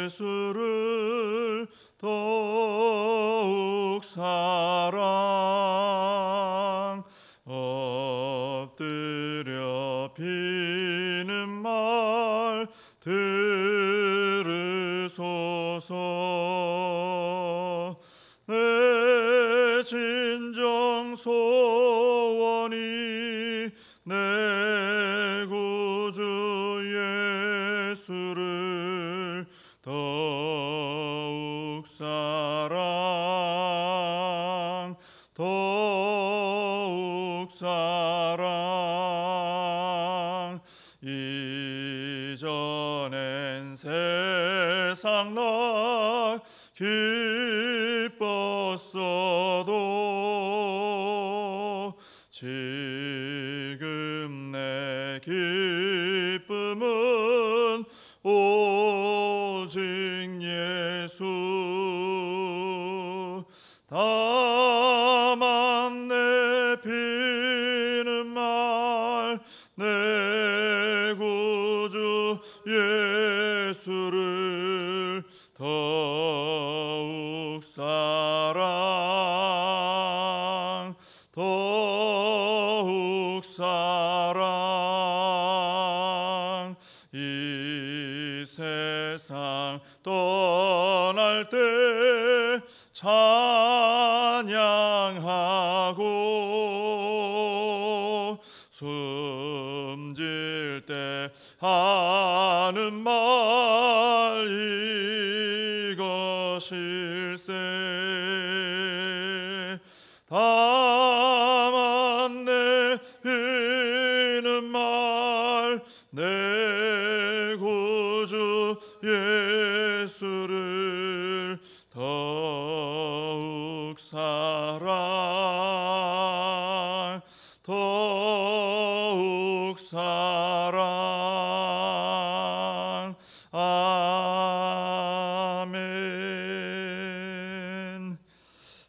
예수를 더욱 사랑 엎드려 비는 말 들으소서. 내 진정 소원이 내 구주 예수를 더욱 사랑 더욱 사랑. 이전엔 세상 나 기뻤어도 지금 내 기쁨은 오직 예수. 다만 내 비는 말 내 구주 예수를 더욱 사랑 더욱 사랑. 이 세상 떠날 때 찬양하고 숨질 때 하는 말 이것일세. 다만 내 비는 말 내 구주 예수를 더욱 사랑 더욱 사랑. 아멘.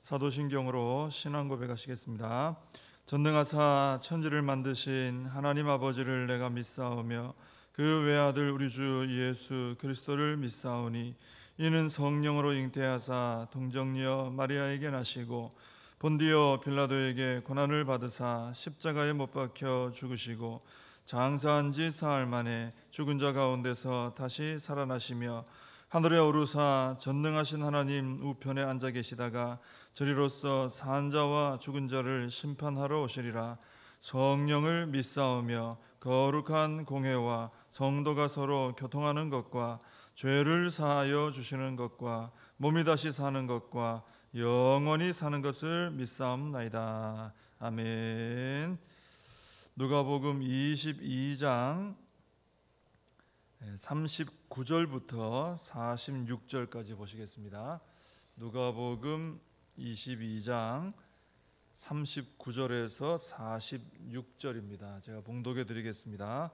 사도신경으로 신앙 고백하시겠습니다. 전능하사 천지를 만드신 하나님 아버지를 내가 믿사오며 그 외아들 우리 주 예수 그리스도를 믿사오니 이는 성령으로 잉태하사 동정녀 마리아에게 나시고 본디오 빌라도에게 고난을 받으사 십자가에 못 박혀 죽으시고 장사한 지 사흘 만에 죽은 자 가운데서 다시 살아나시며 하늘에 오르사 전능하신 하나님 우편에 앉아 계시다가 저리로서 산 자와 죽은 자를 심판하러 오시리라. 성령을 믿사오며 거룩한 공회와 성도가 서로 교통하는 것과 죄를 사하여 주시는 것과 몸이 다시 사는 것과 영원히 사는 것을 믿사옵나이다. 아멘. 누가복음 22장 39절부터 46절까지 보시겠습니다. 누가복음 22장 39절에서 46절입니다. 제가 봉독해 드리겠습니다.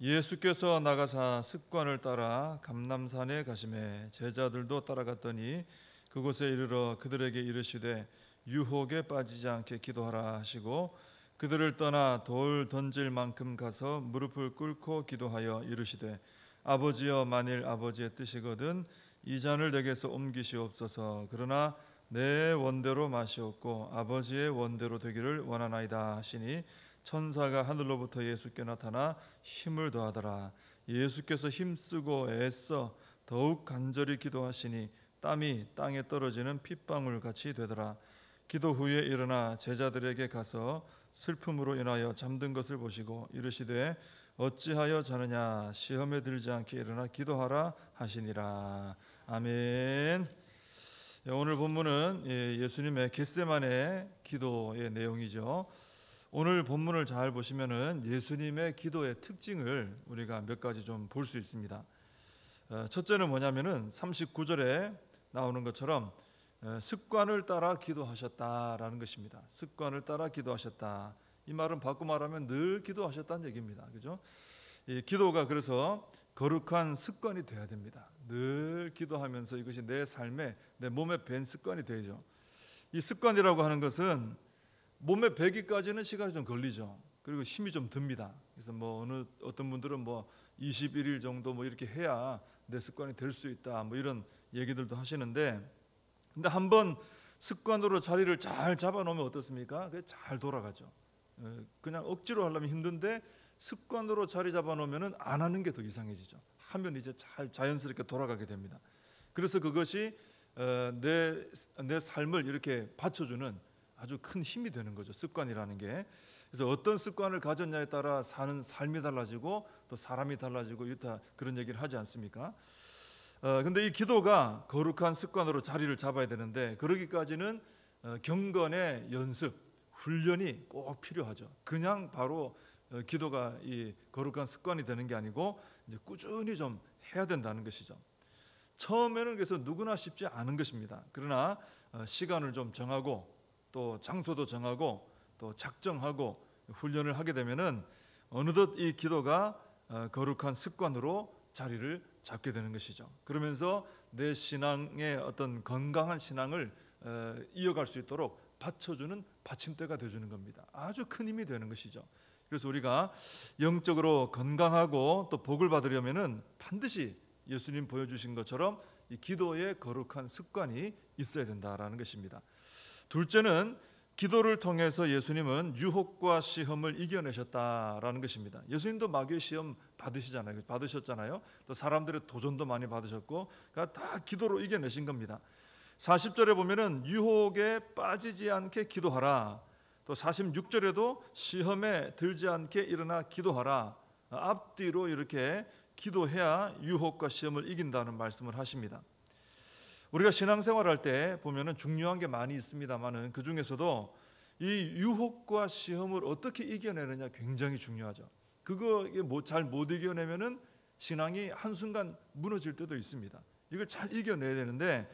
예수께서 나가사 습관을 따라 감람산에 가시매 제자들도 따라갔더니 그곳에 이르러 그들에게 이르시되 유혹에 빠지지 않게 기도하라 하시고 그들을 떠나 돌 던질 만큼 가서 무릎을 꿇고 기도하여 이르시되 아버지여 만일 아버지의 뜻이거든 이 잔을 내게서 옮기시옵소서. 그러나 내 원대로 마시옵고 아버지의 원대로 되기를 원하나이다 하시니 천사가 하늘로부터 예수께 나타나 힘을 더하더라. 예수께서 힘쓰고 애써 더욱 간절히 기도하시니 땀이 땅에 떨어지는 핏방울 같이 되더라. 기도 후에 일어나 제자들에게 가서 슬픔으로 인하여 잠든 것을 보시고 이르시되 어찌하여 자느냐 시험에 들지 않게 일어나 기도하라 하시니라. 아멘. 오늘 본문은 예수님의 겟세마네 기도의 내용이죠. 오늘 본문을 잘 보시면은 예수님의 기도의 특징을 우리가 몇 가지 좀 볼 수 있습니다. 첫째는 뭐냐면은 39절에 나오는 것처럼 습관을 따라 기도하셨다라는 것입니다. 습관을 따라 기도하셨다. 이 말은 바꿔 말하면 늘 기도하셨다는 얘기입니다. 그죠? 이 기도가 그래서 거룩한 습관이 돼야 됩니다. 늘 기도하면서 이것이 내 삶에 내 몸에 밴 습관이 되죠. 이 습관이라고 하는 것은 몸에 배기까지는 시간이 좀 걸리죠. 그리고 힘이 좀 듭니다. 그래서 어떤 분들은 21일 정도 뭐 이렇게 해야 내 습관이 될 수 있다, 뭐 이런 얘기들도 하시는데, 근데 한번 습관으로 자리를 잘 잡아놓으면 어떻습니까? 그게 잘 돌아가죠. 그냥 억지로 하려면 힘든데 습관으로 자리 잡아놓으면 안 하는 게 더 이상해지죠. 하면 이제 잘 자연스럽게 돌아가게 됩니다. 그래서 그것이 내 삶을 이렇게 받쳐주는 아주 큰 힘이 되는 거죠, 습관이라는 게. 그래서 어떤 습관을 가졌냐에 따라 사는 삶이 달라지고 또 사람이 달라지고 이렇다, 그런 얘기를 하지 않습니까? 근데 이 기도가 거룩한 습관으로 자리를 잡아야 되는데, 그러기까지는 경건의 연습, 훈련이 꼭 필요하죠. 그냥 바로 기도가 이 거룩한 습관이 되는 게 아니고 이제 꾸준히 좀 해야 된다는 것이죠. 처음에는 그래서 누구나 쉽지 않은 것입니다. 그러나 시간을 좀 정하고 또 장소도 정하고 또 작정하고 훈련을 하게 되면은 어느덧 이 기도가 거룩한 습관으로 자리를 잡게 되는 것이죠. 그러면서 내 신앙의 어떤 건강한 신앙을 이어갈 수 있도록 받쳐주는 받침대가 되어주는 겁니다. 아주 큰 힘이 되는 것이죠. 그래서 우리가 영적으로 건강하고 또 복을 받으려면은 반드시 예수님 보여주신 것처럼 이 기도의 거룩한 습관이 있어야 된다라는 것입니다. 둘째는 기도를 통해서 예수님은 유혹과 시험을 이겨내셨다라는 것입니다. 예수님도 마귀의 시험 받으셨잖아요. 또 사람들의 도전도 많이 받으셨고, 다 기도로 이겨내신 겁니다. 40절에 보면은 유혹에 빠지지 않게 기도하라. 또 46절에도 시험에 들지 않게 일어나 기도하라. 앞뒤로 이렇게 기도해야 유혹과 시험을 이긴다는 말씀을 하십니다. 우리가 신앙생활할 때 보면은 중요한 게 많이 있습니다만은 그 중에서도 이 유혹과 시험을 어떻게 이겨내느냐 굉장히 중요하죠. 그거 잘 못 이겨내면은 신앙이 한순간 무너질 때도 있습니다. 이걸 잘 이겨내야 되는데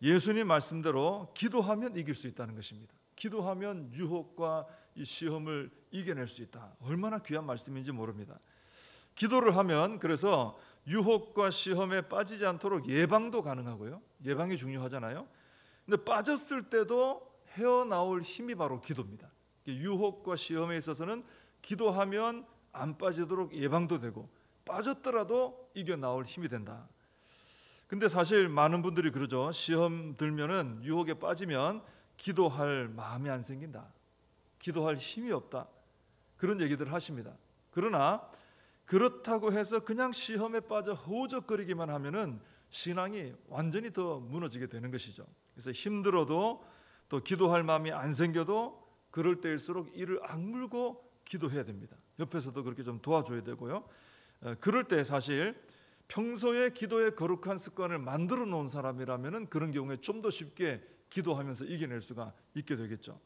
예수님 말씀대로 기도하면 이길 수 있다는 것입니다. 기도하면 유혹과 이 시험을 이겨낼 수 있다. 얼마나 귀한 말씀인지 모릅니다. 기도를 하면 그래서 유혹과 시험에 빠지지 않도록 예방도 가능하고요. 예방이 중요하잖아요. 근데 빠졌을 때도 헤어나올 힘이 바로 기도입니다. 유혹과 시험에 있어서는 기도하면 안 빠지도록 예방도 되고, 빠졌더라도 이겨나올 힘이 된다. 근데 사실 많은 분들이 그러죠. 시험 들면은, 유혹에 빠지면 기도할 마음이 안 생긴다, 기도할 힘이 없다, 그런 얘기들을 하십니다. 그러나 그렇다고 해서 그냥 시험에 빠져 허우적거리기만 하면은 신앙이 완전히 더 무너지게 되는 것이죠. 그래서 힘들어도 또 기도할 마음이 안 생겨도 그럴 때일수록 이를 악물고 기도해야 됩니다. 옆에서도 그렇게 좀 도와줘야 되고요. 그럴 때 사실 평소에 기도의 거룩한 습관을 만들어 놓은 사람이라면은 그런 경우에 좀 더 쉽게 기도하면서 이겨낼 수가 있게 되겠죠.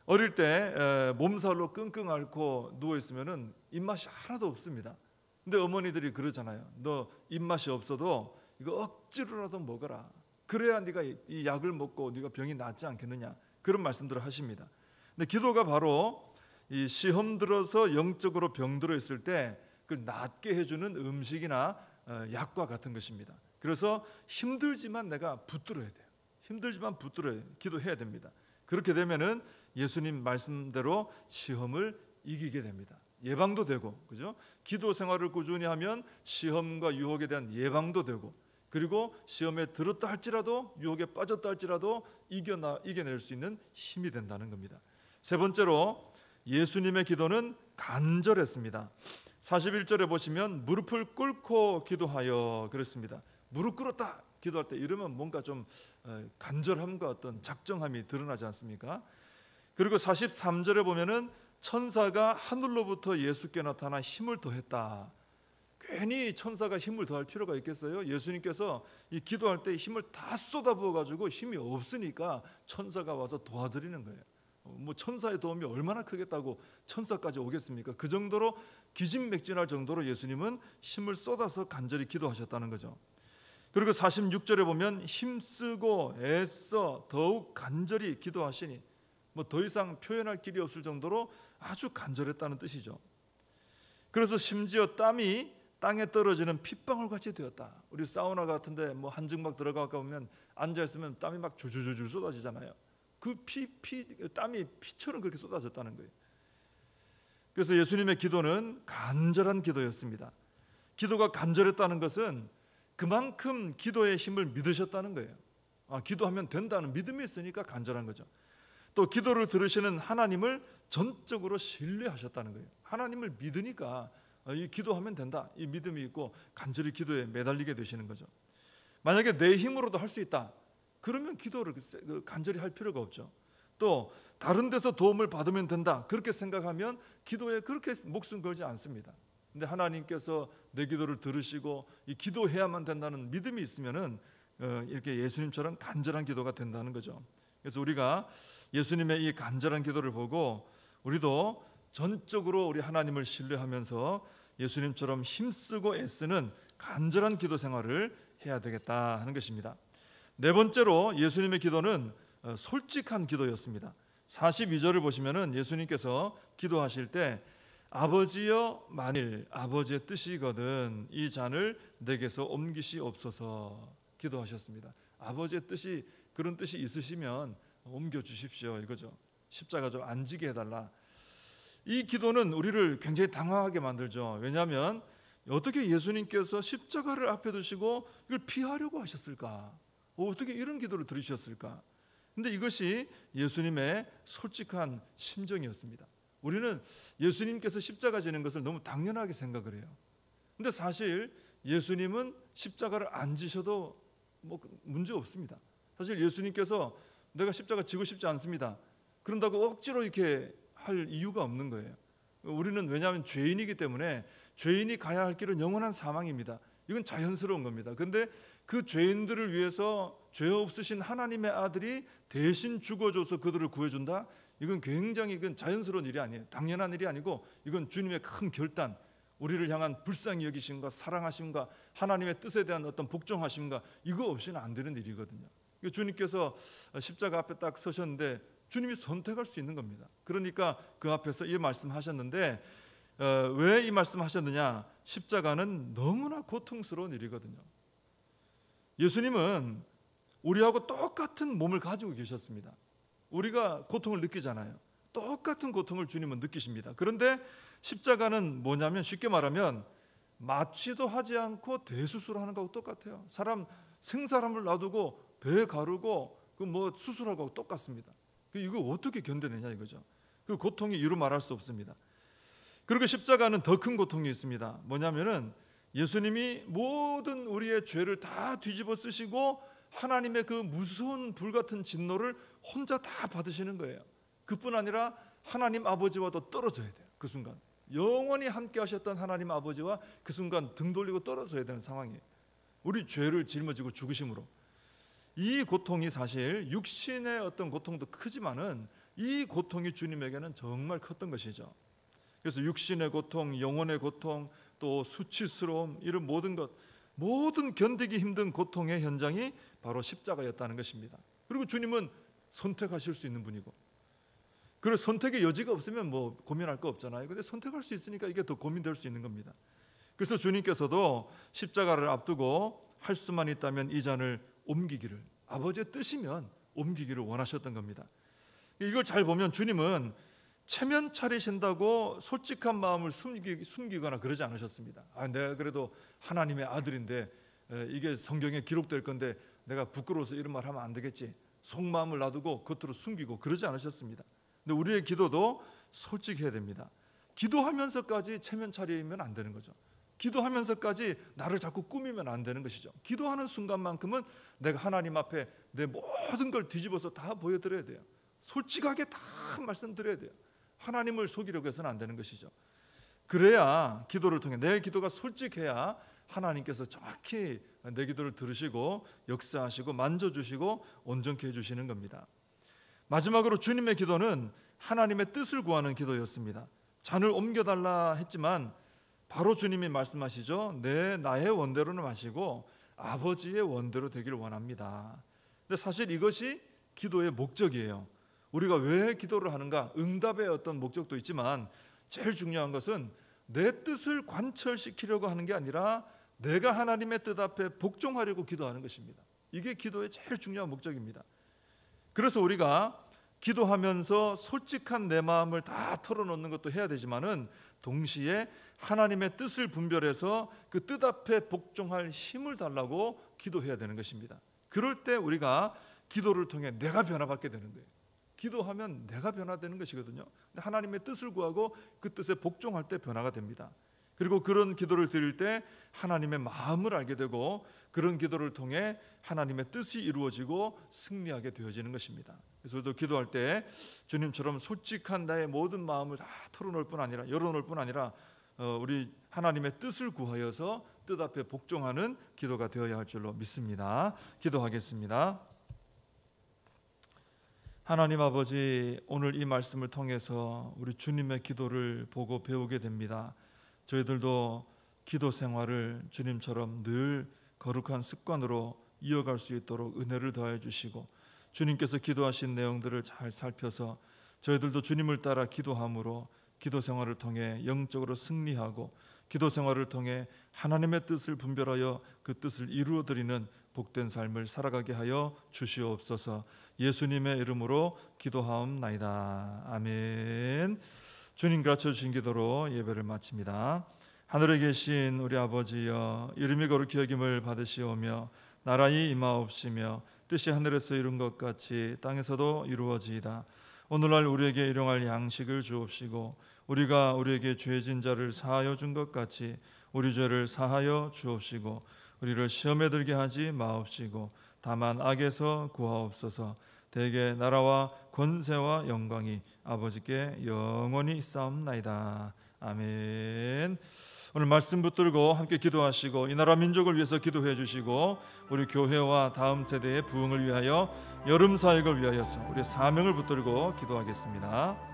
어릴 때 몸살로 끙끙 앓고 누워 있으면은 입맛이 하나도 없습니다. 근데 어머니들이 그러잖아요. 너 입맛이 없어도 이거 억지로라도 먹어라. 그래야 네가 이 약을 먹고 네가 병이 낫지 않겠느냐. 그런 말씀들을 하십니다. 근데 기도가 바로 이 시험 들어서 영적으로 병들어 있을 때 그걸 낫게 해주는 음식이나 약과 같은 것입니다. 그래서 힘들지만 내가 붙들어야 돼요. 힘들지만 붙들어야 기도해야 됩니다. 그렇게 되면은 예수님 말씀대로 시험을 이기게 됩니다. 예방도 되고, 그죠? 기도 생활을 꾸준히 하면 시험과 유혹에 대한 예방도 되고, 그리고 시험에 들었다 할지라도 유혹에 빠졌다 할지라도 이겨낼 수 있는 힘이 된다는 겁니다. 세 번째로 예수님의 기도는 간절했습니다. 41절에 보시면 무릎을 꿇고 기도하여 그랬습니다. 무릎 꿇었다 기도할 때 이러면 뭔가 좀 간절함과 어떤 작정함이 드러나지 않습니까? 그리고 43절에 보면은 천사가 하늘로부터 예수께 나타나 힘을 더했다. 괜히 천사가 힘을 더할 필요가 있겠어요? 예수님께서 이 기도할 때 힘을 다 쏟아부어 가지고 힘이 없으니까 천사가 와서 도와드리는 거예요. 뭐 천사의 도움이 얼마나 크겠다고 천사까지 오겠습니까? 그 정도로 기진맥진할 정도로 예수님은 힘을 쏟아서 간절히 기도하셨다는 거죠. 그리고 46절에 보면 힘쓰고 애써 더욱 간절히 기도하시니, 뭐 더 이상 표현할 길이 없을 정도로 아주 간절했다는 뜻이죠. 그래서 심지어 땀이 땅에 떨어지는 핏방울 같이 되었다. 우리 사우나 같은데 뭐 한증막 들어가 보면 앉아 있으면 땀이 막 줄줄줄 쏟아지잖아요. 그 땀이 피처럼 그렇게 쏟아졌다는 거예요. 그래서 예수님의 기도는 간절한 기도였습니다. 기도가 간절했다는 것은 그만큼 기도의 힘을 믿으셨다는 거예요. 기도하면 된다는 믿음이 있으니까 간절한 거죠. 또 기도를 들으시는 하나님을 전적으로 신뢰하셨다는 거예요. 하나님을 믿으니까 이 기도하면 된다, 이 믿음이 있고 간절히 기도에 매달리게 되시는 거죠. 만약에 내 힘으로도 할 수 있다, 그러면 기도를 간절히 할 필요가 없죠. 또 다른 데서 도움을 받으면 된다, 그렇게 생각하면 기도에 그렇게 목숨 걸지 않습니다. 근데 하나님께서 내 기도를 들으시고 이 기도해야만 된다는 믿음이 있으면은 이렇게 예수님처럼 간절한 기도가 된다는 거죠. 그래서 우리가 예수님의 이 간절한 기도를 보고 우리도 전적으로 우리 하나님을 신뢰하면서 예수님처럼 힘쓰고 애쓰는 간절한 기도 생활을 해야 되겠다 하는 것입니다. 네 번째로 예수님의 기도는 솔직한 기도였습니다. 42절을 보시면은 예수님께서 기도하실 때 아버지여, 만일 아버지의 뜻이거든 이 잔을 내게서 옮기시옵소서 기도하셨습니다. 아버지의 뜻이, 그런 뜻이 있으시면 옮겨 주십시오, 이거죠. 십자가 좀 안 지게 해달라. 이 기도는 우리를 굉장히 당황하게 만들죠. 왜냐하면 어떻게 예수님께서 십자가를 앞에 두시고 이걸 피하려고 하셨을까? 어떻게 이런 기도를 들으셨을까? 근데 이것이 예수님의 솔직한 심정이었습니다. 우리는 예수님께서 십자가 지는 것을 너무 당연하게 생각을 해요. 근데 사실 예수님은 십자가를 안 지셔도 문제 없습니다. 사실 예수님께서 내가 십자가 지고 싶지 않습니다, 그런다고 억지로 이렇게 할 이유가 없는 거예요. 우리는 왜냐하면 죄인이기 때문에 죄인이 가야 할 길은 영원한 사망입니다. 이건 자연스러운 겁니다. 그런데 그 죄인들을 위해서 죄 없으신 하나님의 아들이 대신 죽어줘서 그들을 구해준다? 이건 굉장히 자연스러운 일이 아니에요. 당연한 일이 아니고 이건 주님의 큰 결단, 우리를 향한 불쌍히 여기심과 사랑하심과 하나님의 뜻에 대한 어떤 복종하심과 이거 없이는 안 되는 일이거든요. 주님께서 십자가 앞에 딱 서셨는데 주님이 선택할 수 있는 겁니다. 그러니까 그 앞에서 이 말씀하셨는데 왜 이 말씀하셨느냐? 십자가는 너무나 고통스러운 일이거든요. 예수님은 우리하고 똑같은 몸을 가지고 계셨습니다. 우리가 고통을 느끼잖아요. 똑같은 고통을 주님은 느끼십니다. 그런데 십자가는 뭐냐면, 쉽게 말하면 마취도 하지 않고 대수술하는 거하고 똑같아요. 생사람을 놔두고 배 가르고 수술하는 거하고 똑같습니다. 이거 어떻게 견뎌내냐 이거죠. 그 고통이 이루 말할 수 없습니다. 그리고 십자가는 더 큰 고통이 있습니다. 뭐냐면은 예수님이 모든 우리의 죄를 다 뒤집어 쓰시고 하나님의 그 무서운 불같은 진노를 혼자 다 받으시는 거예요. 그뿐 아니라 하나님 아버지와도 떨어져야 돼요. 그 순간 영원히 함께 하셨던 하나님 아버지와 그 순간 등 돌리고 떨어져야 되는 상황이에요. 우리 죄를 짊어지고 죽으심으로. 이 고통이 사실 육신의 어떤 고통도 크지만은 이 고통이 주님에게는 정말 컸던 것이죠. 그래서 육신의 고통, 영혼의 고통, 또 수치스러움, 이런 모든 견디기 힘든 고통의 현장이 바로 십자가였다는 것입니다. 그리고 주님은 선택하실 수 있는 분이고, 그래서 선택의 여지가 없으면 고민할 거 없잖아요. 근데 선택할 수 있으니까 이게 더 고민될 수 있는 겁니다. 그래서 주님께서도 십자가를 앞두고 할 수만 있다면 이 잔을 옮기기를, 아버지의 뜻이면 옮기기를 원하셨던 겁니다. 이걸 잘 보면 주님은 체면 차리신다고 솔직한 마음을 숨기거나 그러지 않으셨습니다. 내가 그래도 하나님의 아들인데 이게 성경에 기록될 건데 내가 부끄러워서 이런 말 하면 안 되겠지, 속마음을 놔두고 겉으로 숨기고 그러지 않으셨습니다. 근데 우리의 기도도 솔직해야 됩니다. 기도하면서까지 체면 차리면 안 되는 거죠. 기도하면서까지 나를 자꾸 꾸미면 안 되는 것이죠. 기도하는 순간만큼은 내가 하나님 앞에 내 모든 걸 뒤집어서 다 보여드려야 돼요. 솔직하게 다 말씀드려야 돼요. 하나님을 속이려고 해서는 안 되는 것이죠. 그래야 기도를 통해 내 기도가 솔직해야 하나님께서 정확히 내 기도를 들으시고 역사하시고 만져주시고 온전케 해주시는 겁니다. 마지막으로 주님의 기도는 하나님의 뜻을 구하는 기도였습니다. 잔을 옮겨달라 했지만 바로 주님이 말씀하시죠. 나의 원대로는 마시고 아버지의 원대로 되기를 원합니다. 근데 사실 이것이 기도의 목적이에요. 우리가 왜 기도를 하는가? 응답의 어떤 목적도 있지만 제일 중요한 것은 내 뜻을 관철시키려고 하는 게 아니라 내가 하나님의 뜻 앞에 복종하려고 기도하는 것입니다. 이게 기도의 제일 중요한 목적입니다. 그래서 우리가 기도하면서 솔직한 내 마음을 다 털어놓는 것도 해야 되지만은 동시에 하나님의 뜻을 분별해서 그 뜻 앞에 복종할 힘을 달라고 기도해야 되는 것입니다. 그럴 때 우리가 기도를 통해 내가 변화받게 되는 거예요. 기도하면 내가 변화되는 것이거든요. 하나님의 뜻을 구하고 그 뜻에 복종할 때 변화가 됩니다. 그리고 그런 기도를 드릴 때 하나님의 마음을 알게 되고 그런 기도를 통해 하나님의 뜻이 이루어지고 승리하게 되어지는 것입니다. 그래서 우리도 기도할 때 주님처럼 솔직한 나의 모든 마음을 다 털어놓을 뿐 아니라 열어놓을 뿐 아니라 우리 하나님의 뜻을 구하여서 뜻 앞에 복종하는 기도가 되어야 할 줄로 믿습니다. 기도하겠습니다. 하나님 아버지, 오늘 이 말씀을 통해서 우리 주님의 기도를 보고 배우게 됩니다. 저희들도 기도 생활을 주님처럼 늘 거룩한 습관으로 이어갈 수 있도록 은혜를 더해 주시고 주님께서 기도하신 내용들을 잘 살펴서 저희들도 주님을 따라 기도함으로 기도 생활을 통해 영적으로 승리하고 기도 생활을 통해 하나님의 뜻을 분별하여 그 뜻을 이루어드리는 복된 삶을 살아가게 하여 주시옵소서. 예수님의 이름으로 기도하옵나이다. 아멘. 주님 가르쳐 주신 기도로 예배를 마칩니다. 하늘에 계신 우리 아버지여, 이름이 거룩히 여김을 받으시오며 나라의 임하옵시며 뜻이 하늘에서 이룬 것 같이 땅에서도 이루어지이다. 오늘날 우리에게 일용할 양식을 주옵시고 우리가 우리에게 죄진 자를 사하여 준 것 같이 우리 죄를 사하여 주옵시고 우리를 시험에 들게 하지 마옵시고 다만 악에서 구하옵소서. 대개 나라와 권세와 영광이 아버지께 영원히 있사옵나이다. 아멘. 오늘 말씀 붙들고 함께 기도하시고 이 나라 민족을 위해서 기도해 주시고 우리 교회와 다음 세대의 부흥을 위하여 여름 사역을 위하여서 우리 사명을 붙들고 기도하겠습니다.